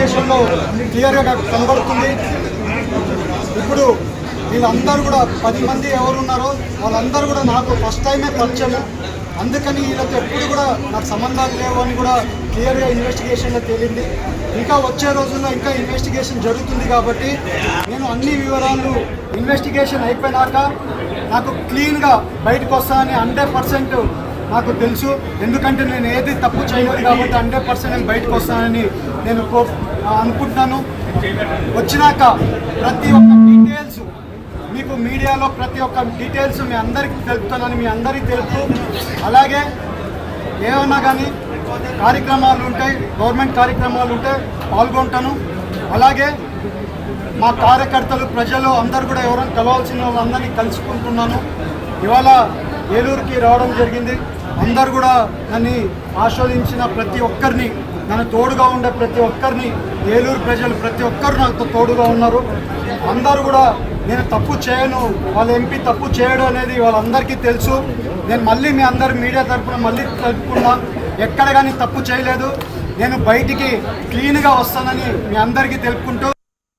ఇన్వెస్టిగేషన్లో క్లియర్గా కనబడుతుంది. ఇప్పుడు వీళ్ళందరూ కూడా 10 మంది ఎవరున్నారో వాళ్ళందరూ కూడా నాకు ఫస్ట్ టైమే పరిచయం. అందుకని వీళ్ళతో ఎప్పుడు కూడా నాకు సంబంధాలు లేవు అని కూడా క్లియర్గా ఇన్వెస్టిగేషన్లో తేలింది. ఇంకా వచ్చే రోజుల్లో ఇంకా ఇన్వెస్టిగేషన్ జరుగుతుంది కాబట్టి నేను అన్ని వివరాలు ఇన్వెస్టిగేషన్ అయిపోయినాక నాకు క్లీన్గా బయటకు వస్తానని 100% నాకు తెలుసు. ఎందుకంటే నేను ఏది తప్పు చేయలేదు కాబట్టి 100% నేను బయటకు వస్తానని నేను అనుకుంటున్నాను. వచ్చినాక ప్రతి ఒక్క డీటెయిల్స్ మీకు మీడియాలో ప్రతి ఒక్క డీటెయిల్స్ మీ అందరికీ తెలుపుతానని మీ అందరికీ తెలుపు. అలాగే ఏమన్నా కానీ కార్యక్రమాలు ఉంటాయి, గవర్నమెంట్ కార్యక్రమాలు ఉంటే పాల్గొంటాను. అలాగే మా కార్యకర్తలు ప్రజలు అందరూ కూడా ఎవరైనా కలవాల్సిన వాళ్ళందరినీ కలుసుకుంటున్నాను. ఇవాళ ఏలూరుకి రావడం జరిగింది. అందరు కూడా నన్ను ఆస్వాదించిన ప్రతి ఒక్కరిని, నన్ను తోడుగా ఉండే ప్రతి ఒక్కరిని, ఏలూరు ప్రజలు ప్రతి ఒక్కరు నాకు తోడుగా ఉన్నారు. అందరూ కూడా నేను తప్పు చేయను, వాళ్ళ ఎంపీ తప్పు చేయడం అనేది వాళ్ళందరికీ తెలుసు. నేను మళ్ళీ మీ అందరి మీడియా తరఫున మళ్ళీ తెలుపుకున్నా, ఎక్కడ కానీ తప్పు చేయలేదు. నేను బయటికి క్లీన్గా వస్తానని మీ అందరికీ తెలుపుకుంటూ